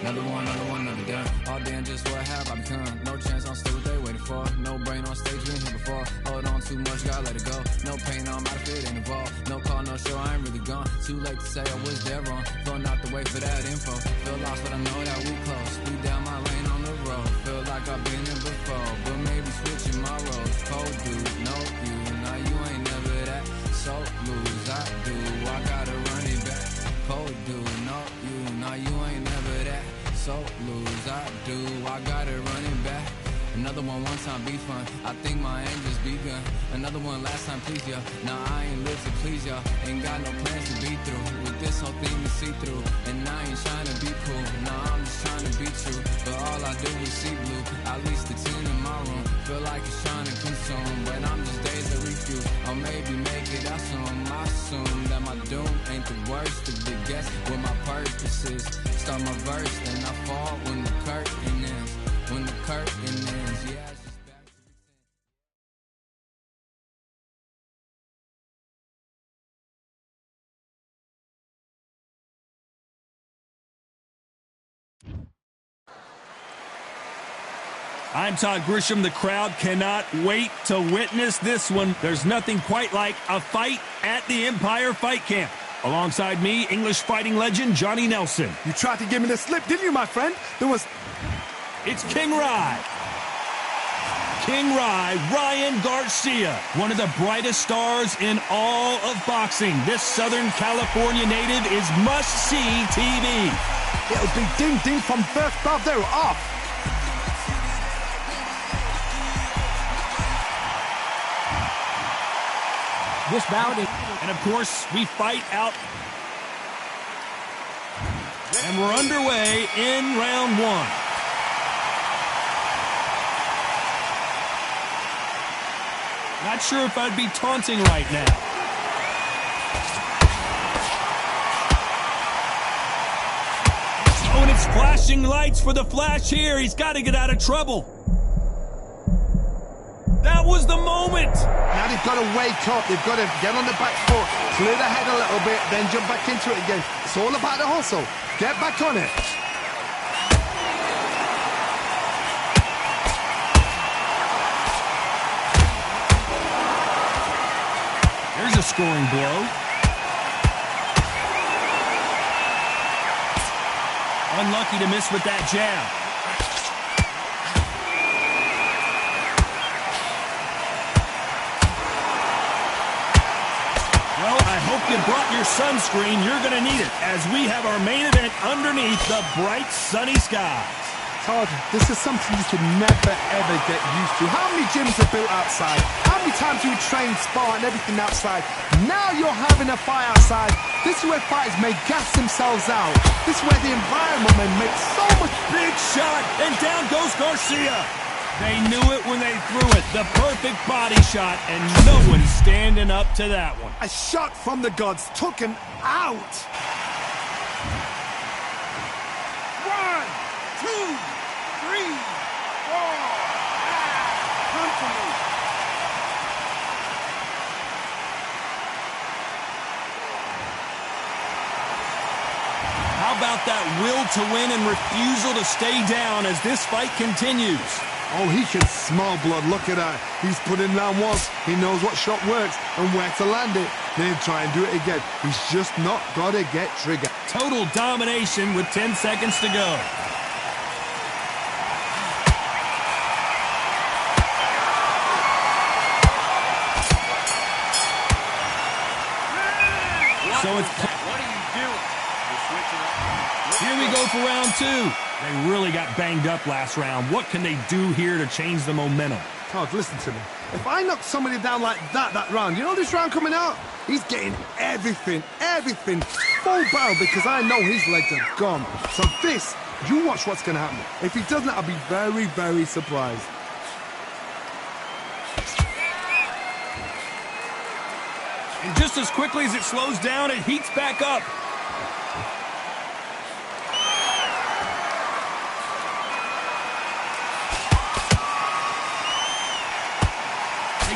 another done. All damn, just what have I become? No chance, I'm still what they waiting for. No brain on stage, been here before. Hold on too much, gotta let it go. No pain, I'm out of fit, ain't involved. No call, no show, I ain't really gone. Too late to say I was dead wrong. Throwing out the way for that info. Feel lost, but I know that we close. Speed down my lane on the road. Feel like I've been in before, but maybe switching my roles. Cold dude, no you, now you ain't never that. So lose, I do, I gotta run it back. Cold dude, no you, now you ain't never that. So lose, I do, I gotta run it back. Another one time be fun. I think my aim just begun. Another one last time, please, yeah. Now I ain't live to please y'all. Ain't got no plans to be through. With this whole thing to see through. And I ain't trying to be cool. Nah, I'm just trying to be true. But all I do is see blue. At least the 10 in my room. Feel like it's trying to consume. But I'm just days to refuse. Or maybe make it out soon. I assume that my doom ain't the worst of the guess what my purpose is. Start my verse, then I fall when the curtain ends. When the curtain ends, yeah, it's just back to I'm Todd Grisham. The crowd cannot wait to witness this one. There's nothing quite like a fight at the Empire Fight Camp. Alongside me, English fighting legend Johnny Nelson. You tried to give me the slip, didn't you, my friend? It's King Rai. King Rai, Ryan Garcia, one of the brightest stars in all of boxing. This Southern California native is must-see TV. It'll be ding-ding from first bout. They were off. This bout is... And, of course, we fight out. And we're underway in round one. Not sure if I'd be taunting right now. Oh, and it's flashing lights for the Flash here. He's got to get out of trouble. That was the moment. Now they've got to wake up. They've got to get on the back foot, clear the head a little bit, then jump back into it again. It's all about the hustle. Get back on it. There's a scoring blow. Unlucky to miss with that jab. Well, I hope you brought your sunscreen. You're going to need it as we have our main event underneath the bright sunny skies. Todd, this is something you should never, ever get used to. How many gyms are built outside? How many times do you train, spar, and everything outside? Now you're having a fight outside. This is where fighters may gas themselves out. This is where the environment may make so much... Big shot, and down goes Garcia. They knew it when they threw it. The perfect body shot, and no one's standing up to that one. A shot from the gods took him out. 1, 2, 3, 4, 5. Come to me. How about that will to win and refusal to stay down as this fight continues? Oh, he can smell blood. Look at that. He's put in down once. He knows what shot works and where to land it. Then try and do it again. He's just not got to get triggered. Total domination with 10 seconds to go. So it's... What are you doing? You're switching up. Here we go for round two. They really got banged up last round. What can they do here to change the momentum? Todd, listen to me. If I knock somebody down like that round, you know this round coming out? He's getting everything, full barrel because I know his legs are gone. So this, you watch what's going to happen. If he doesn't, I'll be very, very surprised. And just as quickly as it slows down, it heats back up.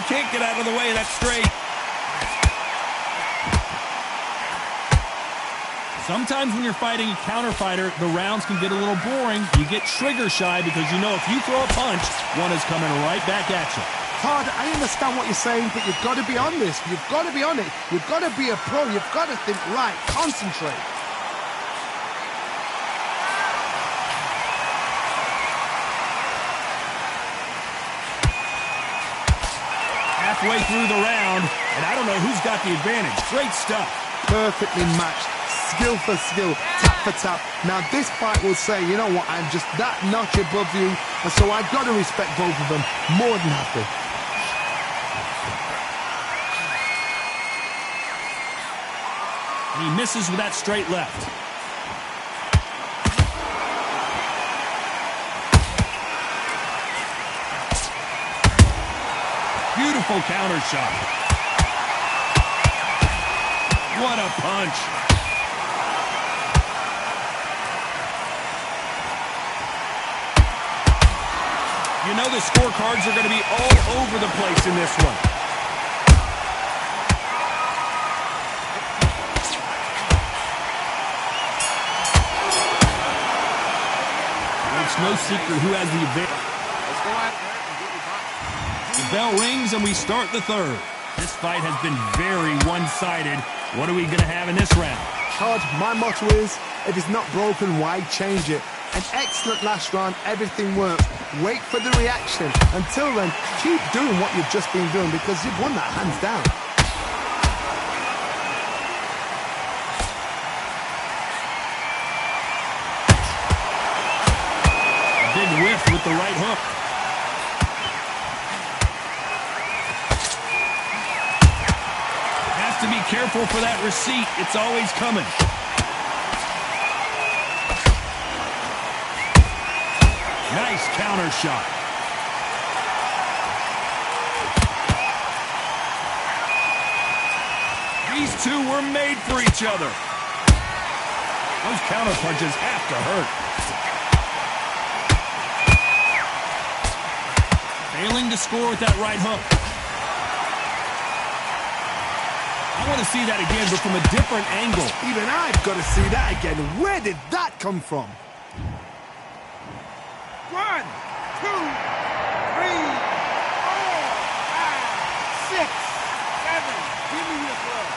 Can't get out of the way, that's straight. Sometimes when you're fighting a counter fighter, the rounds can get a little boring. You get trigger shy because you know if you throw a punch, one is coming right back at you. Todd, I understand what you're saying, but you've got to be on this. You've got to be on it. You've got to be a pro. You've got to think right. Concentrate. Halfway through the round, and I don't know who's got the advantage. Great stuff. Perfectly matched. Skill for skill, tap for tap. Now this fight will say, you know what, I'm just that notch above you, and so I've got to respect both of them more than happy. He misses with that straight left. Beautiful counter shot. What a punch. You know the scorecards are going to be all over the place in this one. It's no secret who has the advantage. Let's go out there and get your body. The bell rings and we start the third. This fight has been very one-sided. What are we going to have in this round? Todd, my motto is, if it's not broken, why change it? An excellent last round, everything works. Wait for the reaction. Until then, keep doing what you've just been doing because you've won that hands down. Big whiff with the right hook. Has to be careful for that receipt. It's always coming. Nice counter shot. These two were made for each other. Those counter punches have to hurt. Failing to score with that right hook. I want to see that again, but from a different angle. Even I've got to see that again. Where did that come from? 1, 2, 3, 4, 5, 6, 7. Give me your glove.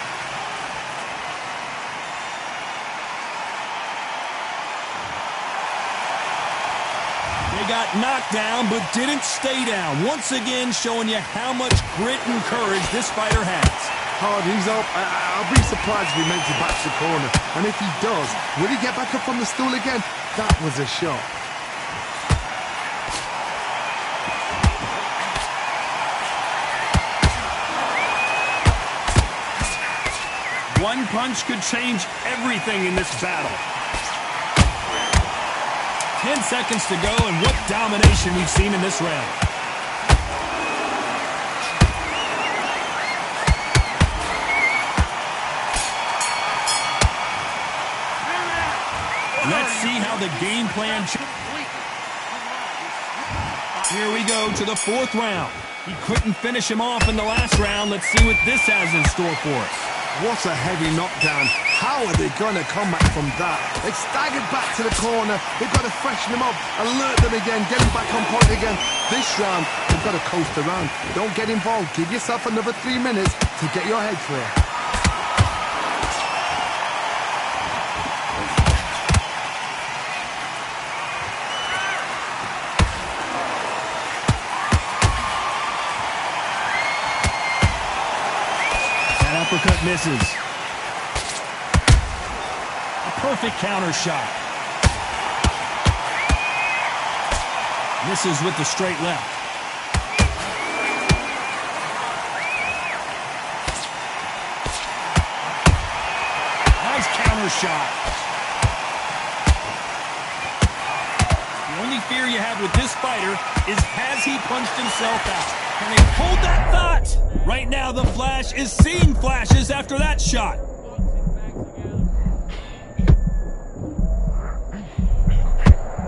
They got knocked down, but didn't stay down. Once again, showing you how much grit and courage this fighter has. Todd, he's up. I'll be surprised if he makes it back to the corner. And if he does, will he get back up on the stool again? That was a shot. One punch could change everything in this battle. 10 seconds to go, and what domination we've seen in this round. Let's see how the game plan changes. Here we go to the fourth round. He couldn't finish him off in the last round. Let's see what this has in store for us. What a heavy knockdown. How are they going to come back from that? They staggered back to the corner. They've got to freshen them up, alert them again, get them back on point again. This round, they've got to coast around. Don't get involved. Give yourself another 3 minutes to get your head clear. Uppercut misses. A perfect counter shot. Misses with the straight left. Nice counter shot. The only fear you have with this fighter is has he punched himself out? Can they hold that thought? Right now, the Flash is seeing flashes after that shot.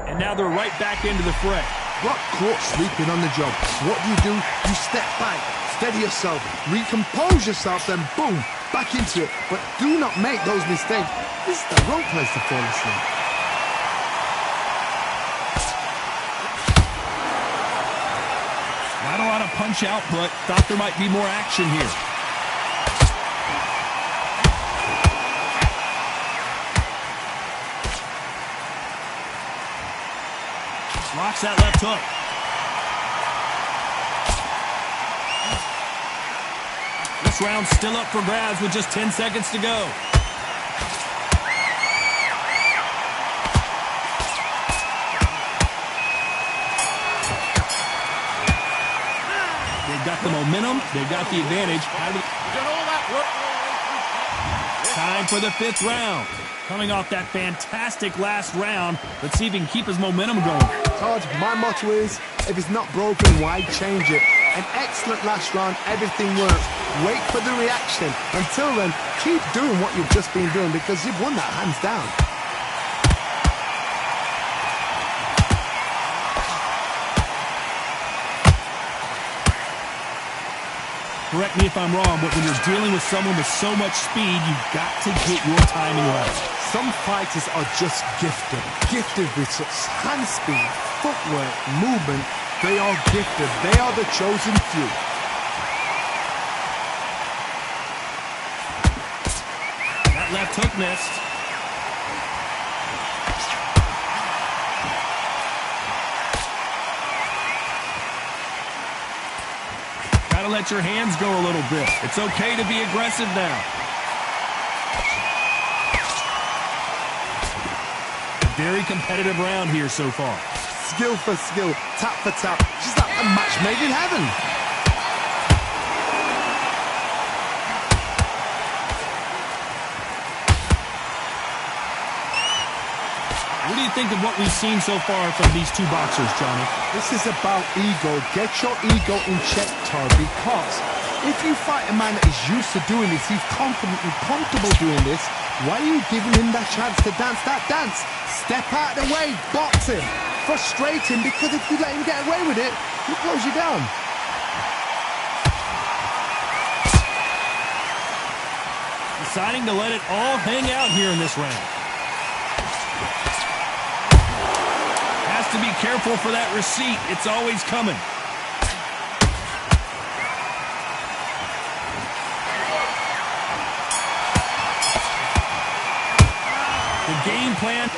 And now they're right back into the fray. Got caught sleeping on the job. What do? You step back, steady yourself, recompose yourself, then boom, back into it, but do not make those mistakes. This is the wrong place to fall asleep. Not a lot of punch output. Thought there might be more action here. Blocks that left hook. This round's still up for grabs with just 10 seconds to go. They've got the momentum. They've got the advantage. Time for the 5th round. Coming off that fantastic last round, let's see if he can keep his momentum going. Todd, my motto is, if it's not broken, why change it? An excellent last round, everything works. Wait for the reaction. Until then, keep doing what you've just been doing because you've won that hands down. Correct me if I'm wrong, but when you're dealing with someone with so much speed, you've got to get your timing right. Some fighters are just gifted with such hand speed, footwork, movement. They are gifted. They are the chosen few. That left hook missed. Gotta let your hands go a little bit. It's okay to be aggressive now. Very competitive round here so far. Skill for skill, tap for tap. Just like a match made in heaven. What do you think of what we've seen so far from these two boxers, Johnny? This is about ego. Get your ego in check, Tar, because if you fight a man that is used to doing this, he's confident and comfortable doing this, why are you giving him that chance to dance that dance? Step out of the way, box him, frustrate him, because if you let him get away with it, he'll close you down. Deciding to let it all hang out here in this round. Has to be careful for that receipt. It's always coming. The game plan.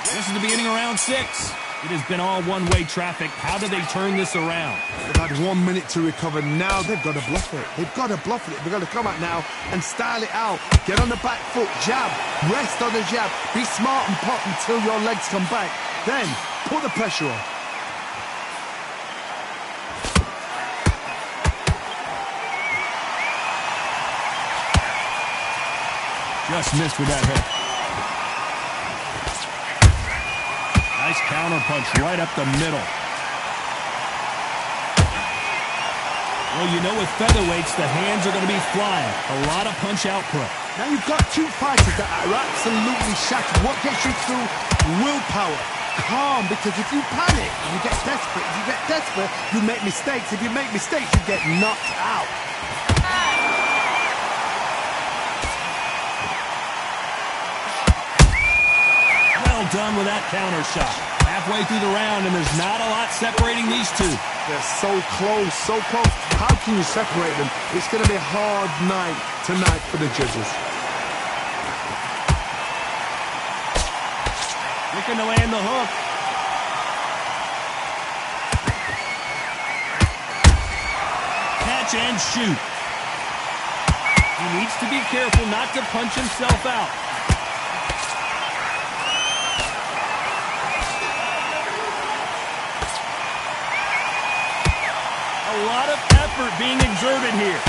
This is the beginning of round 6. It has been all one-way traffic. How do they turn this around? They've had 1 minute to recover. Now they've got to bluff it. They've got to bluff it. They've got to come out now and style it out. Get on the back foot, jab, rest on the jab. Be smart and pop until your legs come back. Then put the pressure on. Just missed with that hook. Nice counter punch right up the middle. Well, you know with featherweights, the hands are going to be flying. A lot of punch output. Now you've got two fighters that are absolutely shattered. What gets you through? Willpower. Calm, because if you panic, you get desperate. If you get desperate, you make mistakes. If you make mistakes, you get knocked out. Done with that counter shot. Halfway through the round, and there's not a lot separating these two. They're so close, so close. How can you separate them? It's going to be a hard night tonight for the judges. Looking to land the hook. Catch and shoot. He needs to be careful not to punch himself out. A lot of effort being exerted here.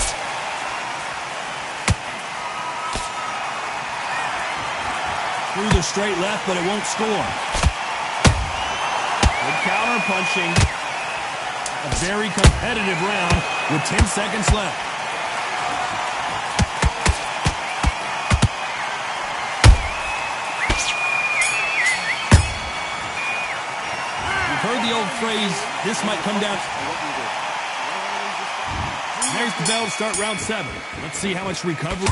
Through the straight left, but it won't score. Good counter punching. A very competitive round with 10 seconds left. You've heard the old phrase, this might come down. There's the bell to start round 7. Let's see how much recovery.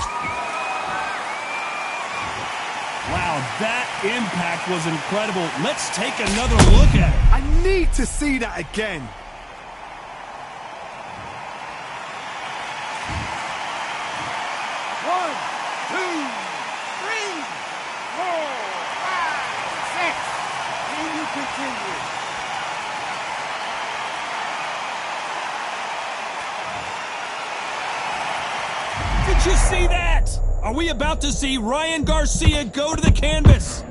Wow, that impact was incredible. Let's take another look at it. I need to see that again. One, two, three, four, five, six. Can you continue? Did you see that? Are we about to see Ryan Garcia go to the canvas?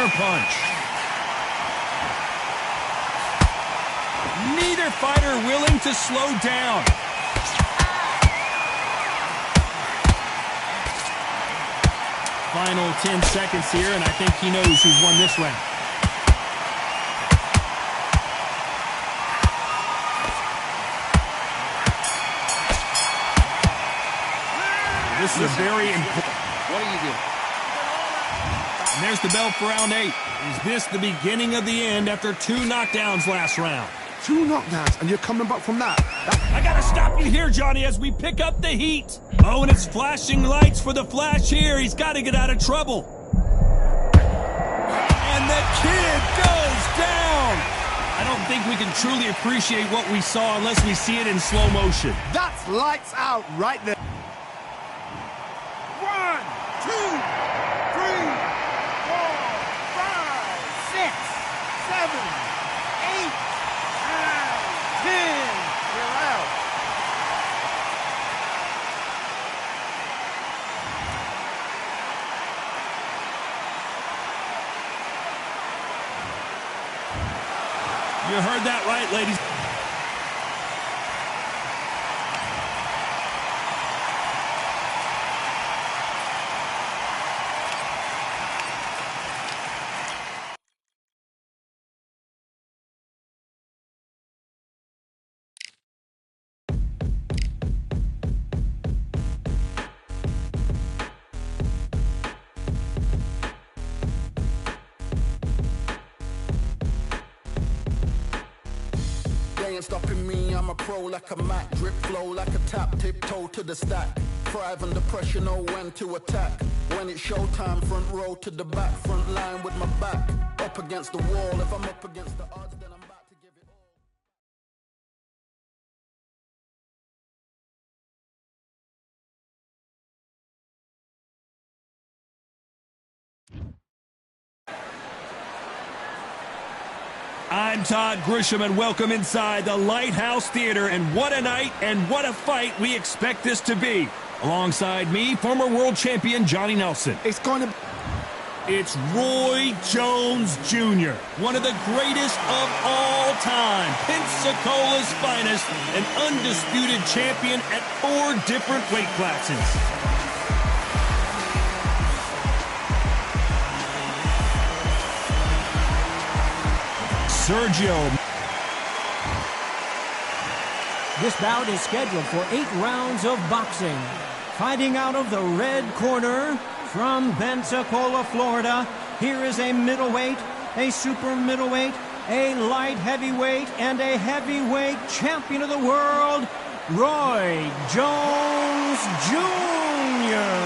Punch. Neither fighter willing to slow down. Final 10 seconds here, and I think he knows who's won this round. This is a very important. What do you do? And there's the bell for round 8. Is this the beginning of the end after 2 knockdowns last round? 2 knockdowns, and you're coming back from that? I gotta stop you here, Johnny, as we pick up the heat. Oh, and it's flashing lights for the Flash here. He's got to get out of trouble. And the kid goes down. I don't think we can truly appreciate what we saw unless we see it in slow motion. That's lights out right there. 1, 2, 3, 4, 5, 6, 7, 8, 9, 10. You're out. You heard that right, ladies. Ain't stopping me, I'm a pro like a Mac. Drip flow like a tap, tiptoe to the stack. Thrive under pressure, know when to attack. When it's showtime, front row to the back. Front line with my back up against the wall. If I'm up against the odds, then I'm about to give it all. I'm Todd Grisham, and welcome inside the Lighthouse Theater. And what a night and what a fight we expect this to be. Alongside me, former world champion Johnny Nelson. It's going to... It's Roy Jones Jr., one of the greatest of all time, Pensacola's finest, an undisputed champion at 4 different weight classes. Sergio. This bout is scheduled for 8 rounds of boxing. Fighting out of the red corner from Pensacola, Florida, here is a middleweight, a super middleweight, a light heavyweight, and a heavyweight champion of the world, Roy Jones Jr.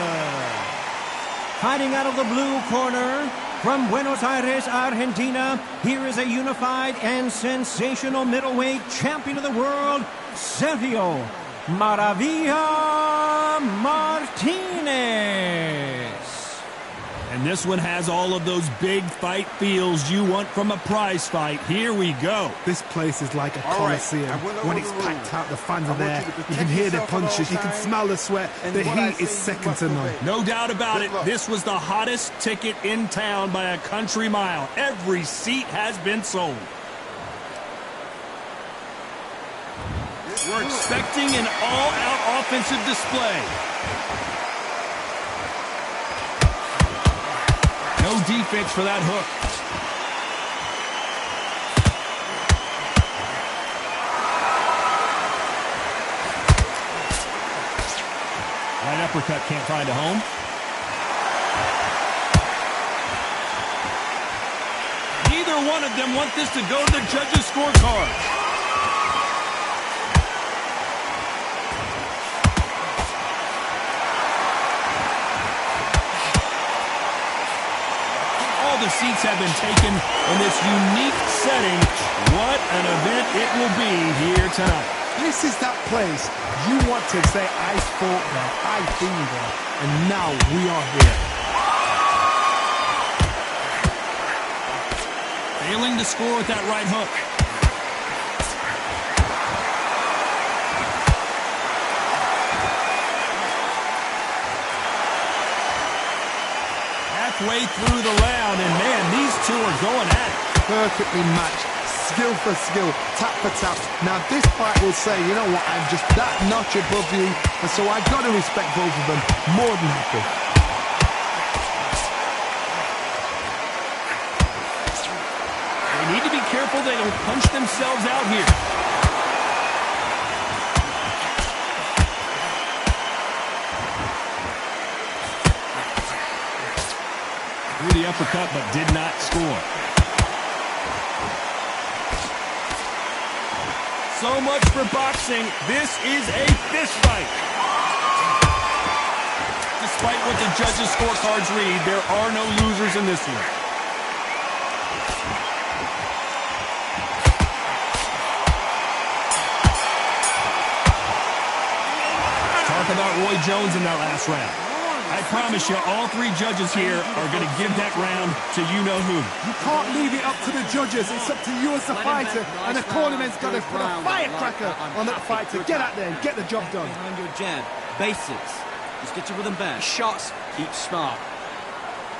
Fighting out of the blue corner from Buenos Aires, Argentina, here is a unified and sensational middleweight champion of the world, Sergio Maravilla Martinez. And this one has all of those big fight feels you want from a prize fight. Here we go. This place is like a coliseum. When it's packed out, the fans are there. You can hear the punches. You can smell the sweat. The heat is second to none. No doubt about it. This was the hottest ticket in town by a country mile. Every seat has been sold. We're expecting an all-out offensive display. No defense for that hook. Right uppercut can't find a home. Neither one of them want this to go to the judges' scorecard. The seats have been taken in this unique setting. What an event it will be here tonight. This is that place you want to say, I fought there, I've been there, and now we are here. Failing to score with that right hook. Halfway through the round, and man, these two are going at it. Perfectly matched, skill for skill, tap for tap. Now this fight will say, you know what, I'm just that notch above you, and so I've got to respect both of them more than happy. They need to be careful they don't punch themselves out here. Threw the uppercut, but did not score. So much for boxing. This is a fist fight. Despite what the judges' scorecards read, there are no losers in this one. Talk about Roy Jones in that last round. I promise you, all three judges here are going to give that round to you-know-who. You can't leave it up to the judges. It's up to you as the fighter, and the cornerman's got to put a firecracker on that fight to get out there and get the job done. Behind your jab, basics. Just get your rhythm back. Shots, keep smart.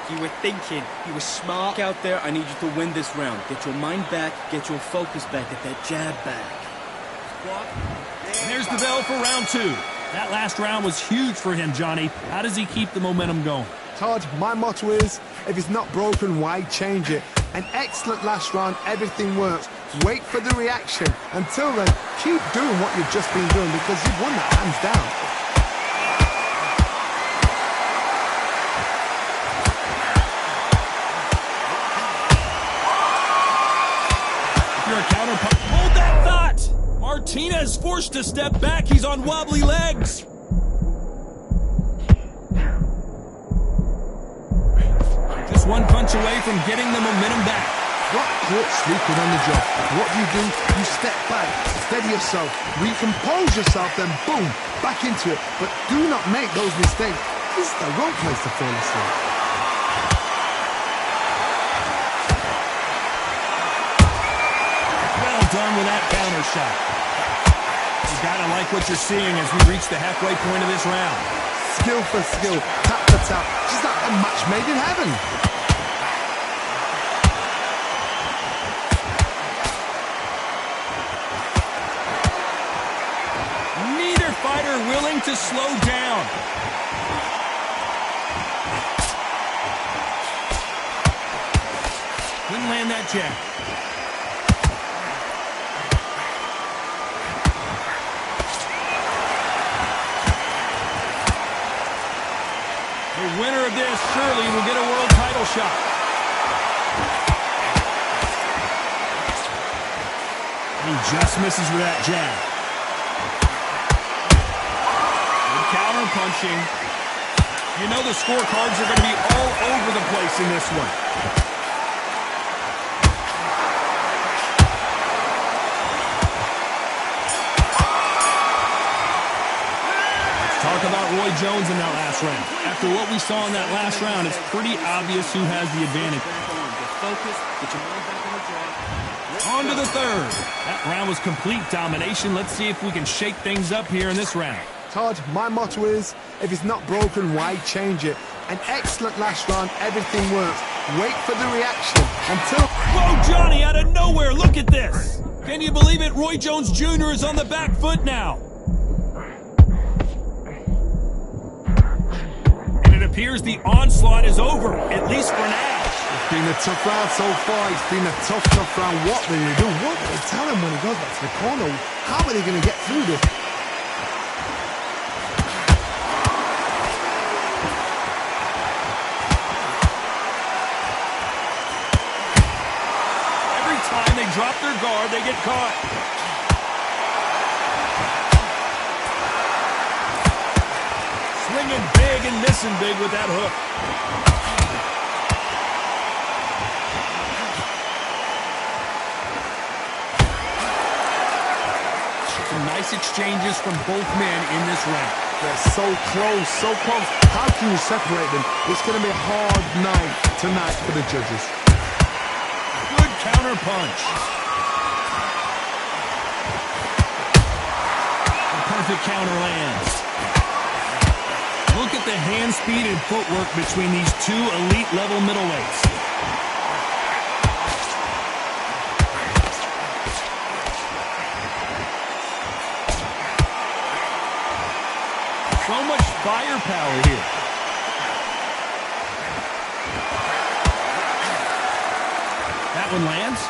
You were thinking, you were smart. Out there, I need you to win this round. Get your mind back, get your focus back, get that jab back. And there's the bell for round two. That last round was huge for him, Johnny. How does he keep the momentum going? Todd, my motto is, if it's not broken, why change it? An excellent last round, everything works. Wait for the reaction. Until then, keep doing what you've just been doing because you've won that hands down. You're a counterpunch. Hold that thought! Martinez forced to step back. He's on wobbly legs. Just one punch away from getting the momentum back. Got caught sleeping on the job. What do? You step back, steady yourself, recompose yourself, then boom, back into it. But do not make those mistakes. This is the wrong place to fall asleep. Well done with that counter shot. You gotta like what you're seeing as we reach the halfway point of this round. Skill for skill, tap for tap, just like a match made in heaven. Neither fighter willing to slow down. Couldn't land that jab. The winner of this surely will get a world title shot. He just misses with that jab. Good counter punching. You know the scorecards are going to be all over the place in this one. Talk about Roy Jones in that last round. After what we saw in that last round, it's pretty obvious who has the advantage. On to the third. That round was complete domination. Let's see if we can shake things up here in this round. Todd, my motto is, if it's not broken, why change it? An excellent last round, everything works. Wait for the reaction until... Whoa, Johnny, out of nowhere, look at this! Can you believe it? Roy Jones Jr. is on the back foot now. And it appears the onslaught is over, at least for now. It's been a tough round so far. It's been a tough round. What will they do? What will they tell him when he goes back to the corner? How are they going to get through this? Time they drop their guard, they get caught. Swinging big and missing big with that hook. Some nice exchanges from both men in this round. They're so close, so close. How can you separate them? It's going to be a hard night tonight for the judges. Counter punch. A perfect counter lands. Look at the hand speed and footwork between these two elite level middleweights. So much firepower here. That one lands.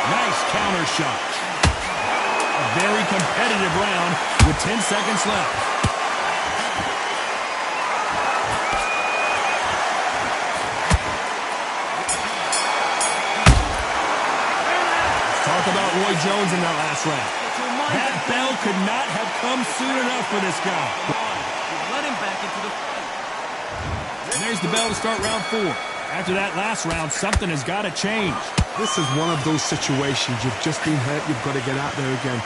Nice counter shot. A very competitive round with 10 seconds left. Talk about Roy Jones in that last round. That bell could not have come soon enough for this guy. Let him back into the fight. And there's the bell to start round 4. After that last round, something has got to change. This is one of those situations. You've just been hurt. You've got to get out there again.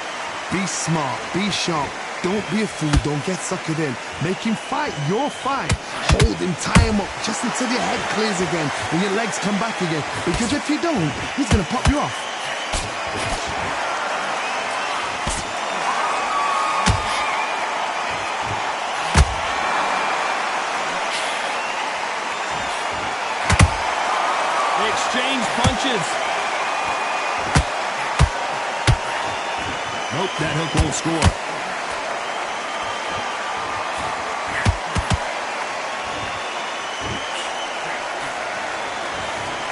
Be smart. Be sharp. Don't be a fool. Don't get suckered in. Make him fight your fight. Hold him, tie him up, just until your head clears again and your legs come back again. Because if you don't, he's going to pop you off. Exchange punches. Nope, that hook won't score.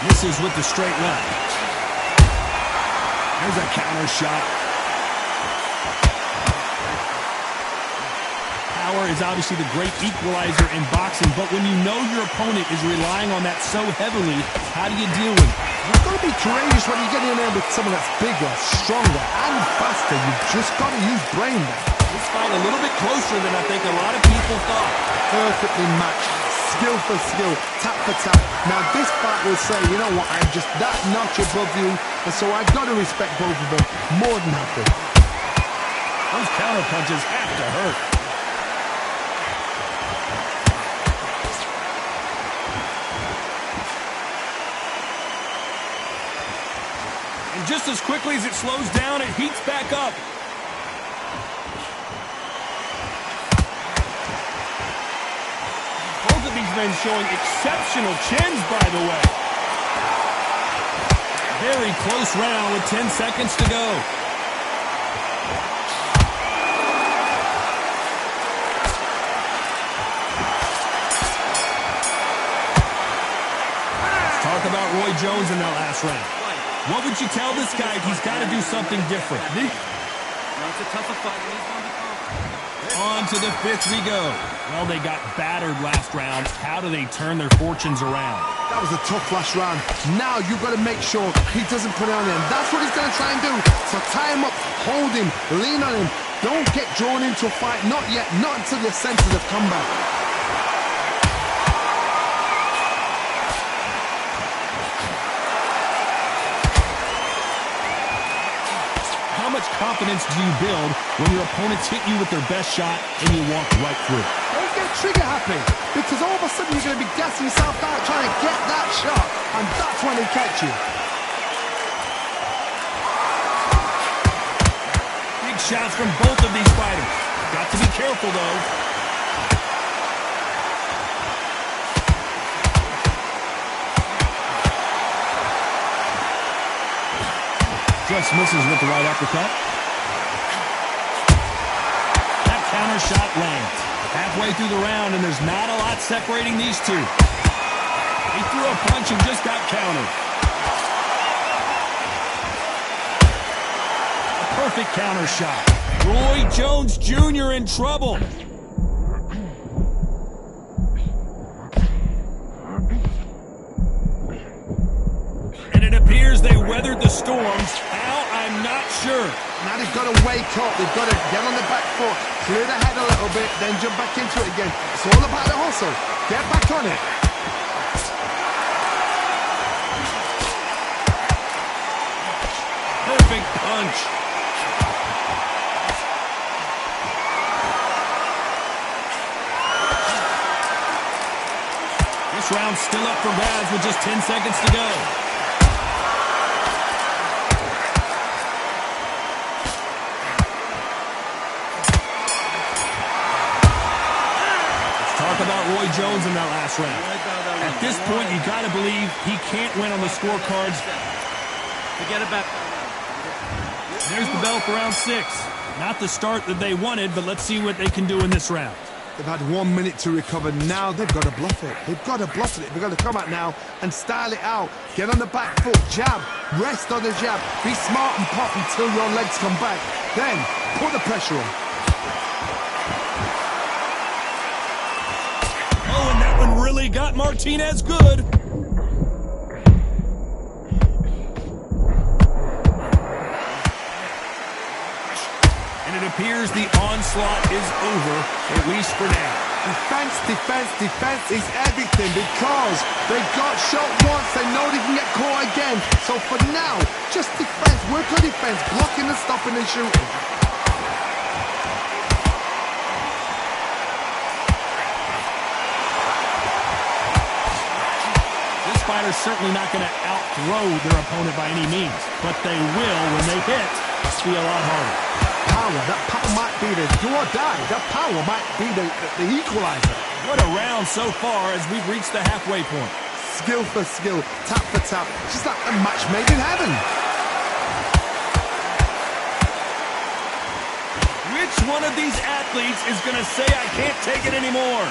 Misses with the straight left. There's a counter shot. Power is obviously the great equalizer in boxing, but when you know your opponent is relying on that so heavily, how do you deal with it? You've got to be courageous when you get in there with someone that's bigger, stronger, and faster. You've just got to use brain there. This fight a little bit closer than I think a lot of people thought. Perfectly matched. Skill for skill, tap for tap. Now this fight will say, you know what, I'm just that notch above you, and so I've got to respect both of them more than happy. Those counter punches have to hurt. And just as quickly as it slows down, it heats back up. Both of these men showing exceptional chins, by the way. Very close round with 10 seconds to go. Talk about Roy Jones in that last round. What would you tell this guy if he's got to do something different? Now it's a tougher fight, and he's going to be confident. On to the 5th we go. Well, they got battered last round. How do they turn their fortunes around? That was a tough last round. Now you've got to make sure he doesn't put it on him. That's what he's going to try and do. So tie him up, hold him, lean on him. Don't get drawn into a fight. Not yet. Not until your senses have come back. How much confidence do you build when your opponents hit you with their best shot and you walk right through? Don't get trigger happy, because all of a sudden you're going to be gassing yourself out trying to get that shot, and that's when he catch you. Big shots from both of these fighters. Got to be careful, though. Just misses with the right uppercut. That counter shot lands. Halfway through the round, and there's not a lot separating these two. He threw a punch and just got countered. A perfect counter shot. Roy Jones Jr. in trouble. And it appears they weathered the storms. How? I'm not sure. Now they've got to wake up. They've got to get on the back foot, clear the head a little bit, then jump back into it again. It's all about the hustle. Get back on it. Perfect punch. This round's still up for grabs with just 10 seconds to go. About Roy Jones in that last round. At this point, you got to believe he can't win on the scorecards. Forget about that. There's the bell for round 6. Not the start that they wanted, but let's see what they can do in this round. They've had 1 minute to recover. Now they've got to bluff it. They've got to bluff it. They've got to come out now and style it out. Get on the back foot, jab, rest on the jab. Be smart and pop until your legs come back. Then put the pressure on. Really got Martinez good. And it appears the onslaught is over, at least for now. Defense, defense, defense is everything, because they got shot once, they know they can get caught again. So for now, just defense, work on defense, blocking and stopping and shooting. Fighters certainly not going to outthrow their opponent by any means, but they will, when they hit, be a lot harder. That power might be the do or die. That power might be the equalizer. What a round so far as we've reached the halfway point. Skill for skill, tap for tap, just like a match made in heaven. Which one of these athletes is going to say, I can't take it anymore?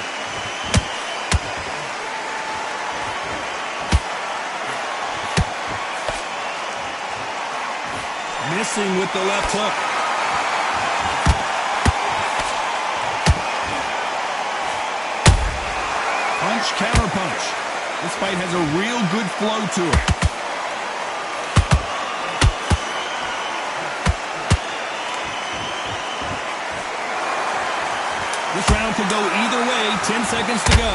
Missing with the left hook. Punch, counter punch. This fight has a real good flow to it. This round could go either way. 10 seconds to go.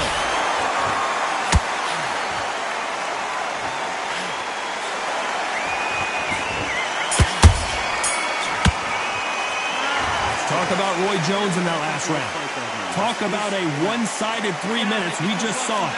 Talk about Roy Jones in that last round. Talk about a one-sided 3 minutes. We just saw it.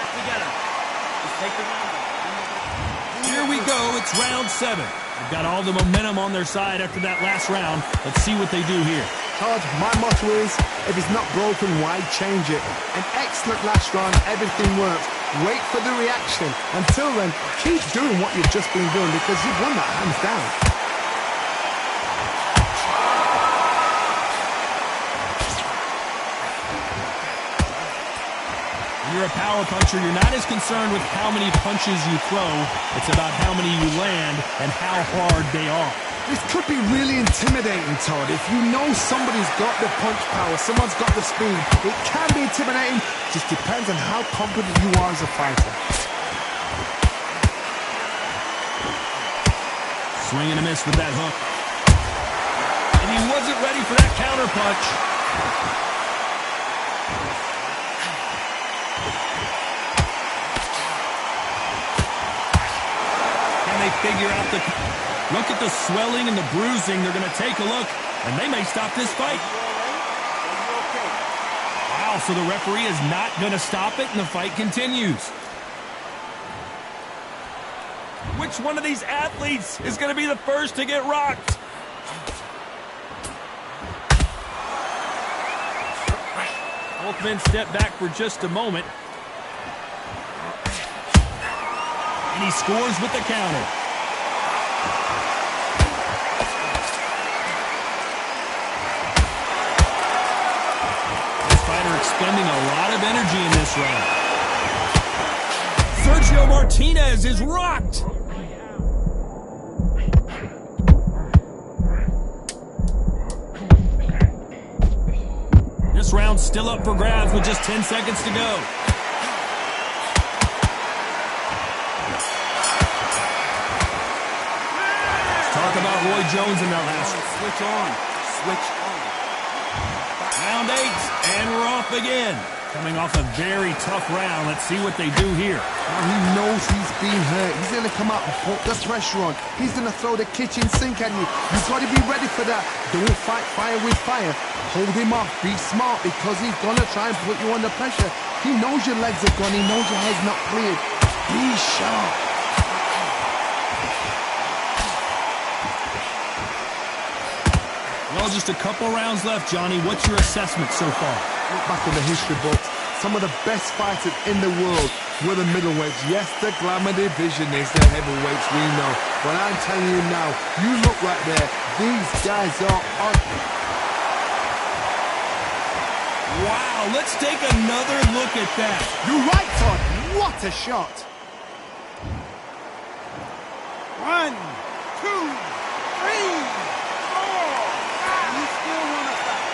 Here we go. It's round 7. They've got all the momentum on their side after that last round. Let's see what they do here. Todd, my motto is, if it's not broken, why change it? An excellent last round. Everything works. Wait for the reaction. Until then, keep doing what you've just been doing, because you've won that hands down. You're a power puncher. You're not as concerned with how many punches you throw. It's about how many you land and how hard they are. This could be really intimidating, Todd. If you know somebody's got the punch power, someone's got the speed, it can be intimidating. Just depends on how confident you are as a fighter. Swing and a miss with that hook. And he wasn't ready for that counter punch. Can they figure out the... Look at the swelling and the bruising. They're going to take a look, and they may stop this fight. Wow, so the referee is not going to stop it, and the fight continues. Which one of these athletes is going to be the first to get rocked? Both men step back for just a moment. And he scores with the counter. This fighter expending a lot of energy in this round. Sergio Martinez is rocked. This round's still up for grabs with just 10 seconds to go. Let's talk about Roy Jones in that last. Switch on. Switch on. Round 8, and we're off again. Coming off a very tough round. Let's see what they do here. Now he knows he's been hurt. He's going to come out and put the pressure on. He's going to throw the kitchen sink at you. You've got to be ready for that. Don't fight fire with fire. Hold him off. Be smart because he's going to try and put you under pressure. He knows your legs are gone. He knows your head's not cleared. Be sharp. Well, just a couple rounds left, Johnny. What's your assessment so far? Look back in the history books. Some of the best fighters in the world were the middleweights. Yes, the glamour division is the heavyweights, we know. But I'm telling you now, you look right there. These guys are on. Wow, let's take another look at that. You're right, Todd. What a shot. 1, 2, 3, 4, 5. You still want to fight?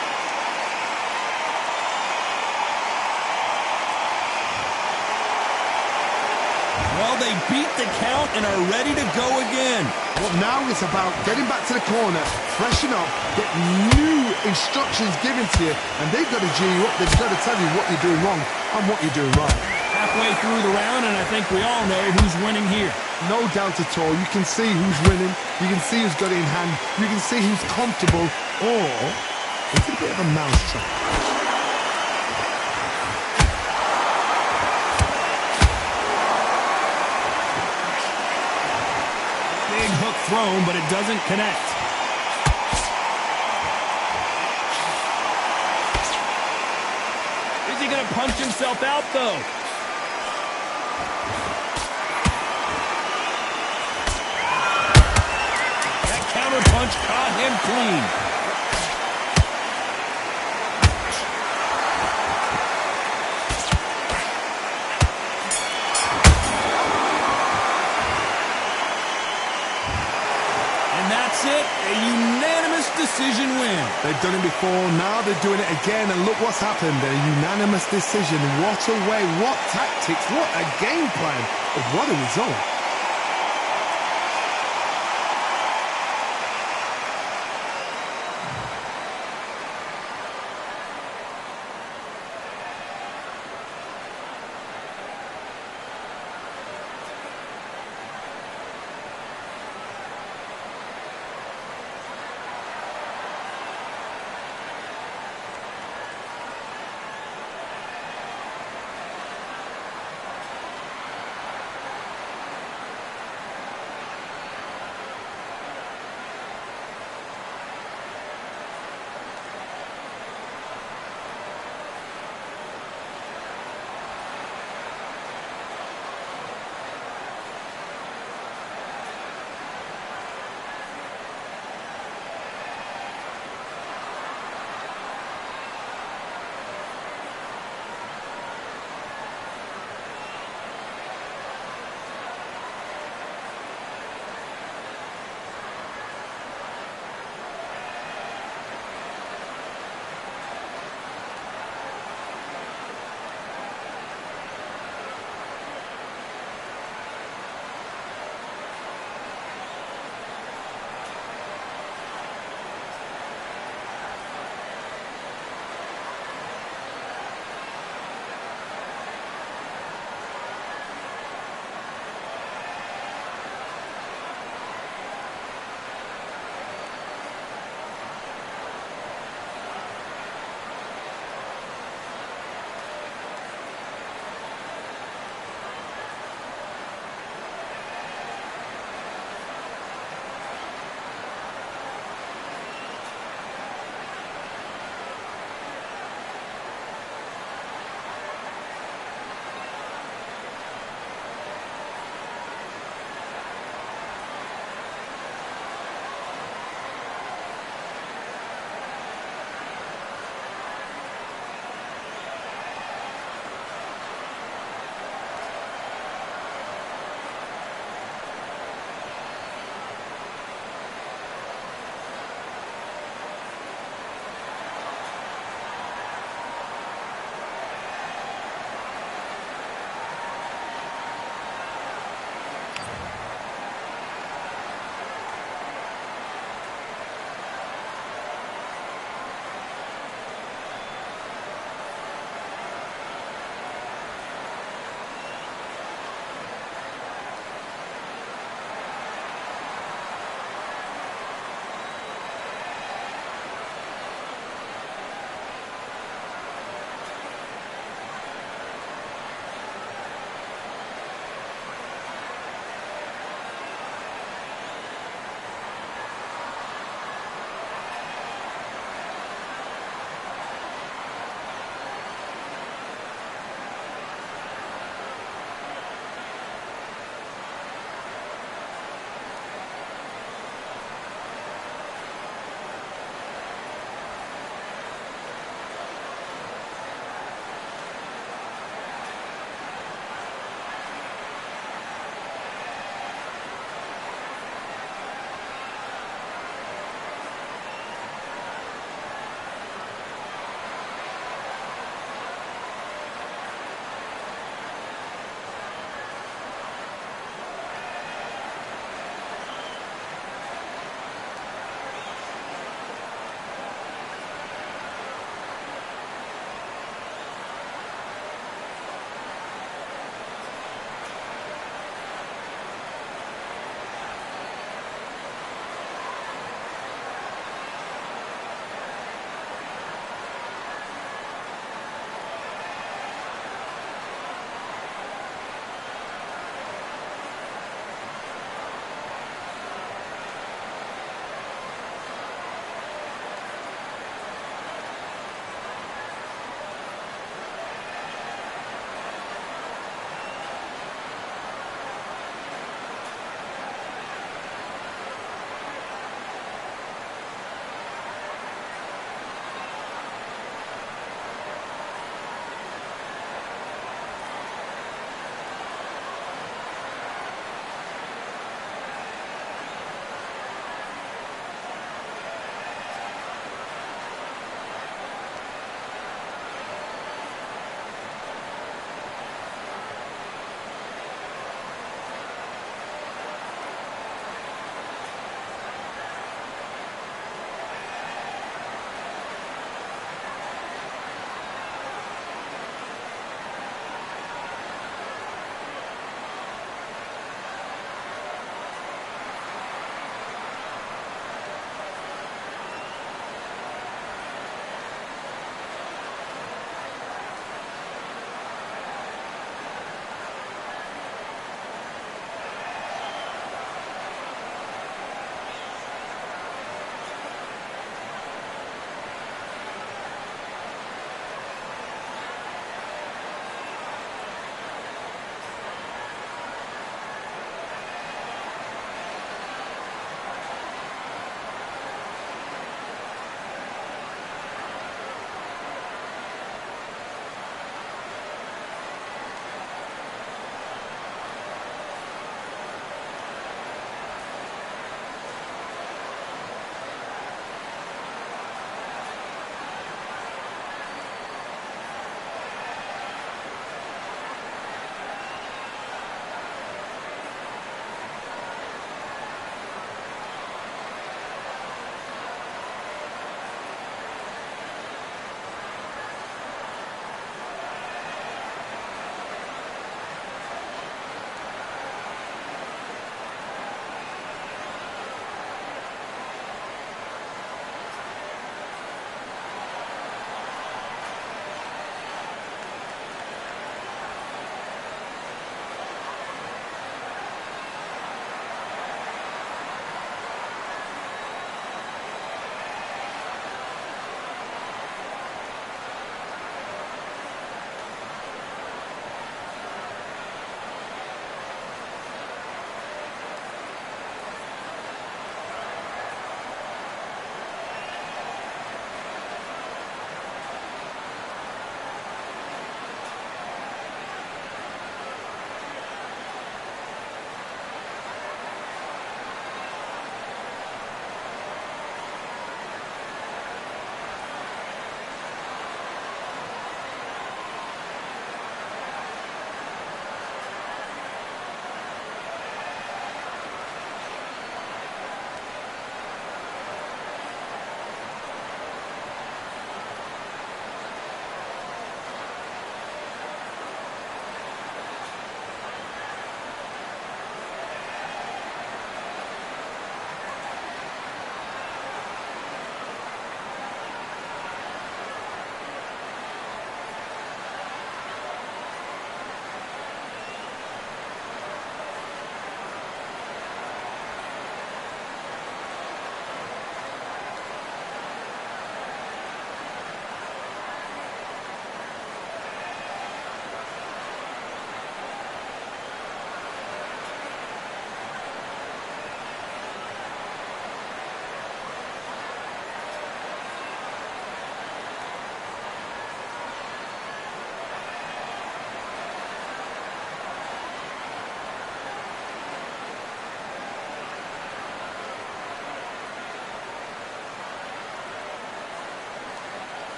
Well, they beat the count and are ready to go again. Well, now it's about getting back to the corner, freshen up, get new instructions given to you, and they've got to G you up. They've got to tell you what you're doing wrong and what you're doing right. Halfway through the round, and I think we all know who's winning here. No doubt at all. You can see who's winning. You can see who's got it in hand. You can see who's comfortable, or it's a bit of a mousetrap. Big hook thrown, but it doesn't connect. Is he going to punch himself out, though? That counter punch caught him clean. That's it, a unanimous decision win. They've done it before, now they're doing it again, and look what's happened. A unanimous decision. What a way, what tactics, what a game plan, what a result.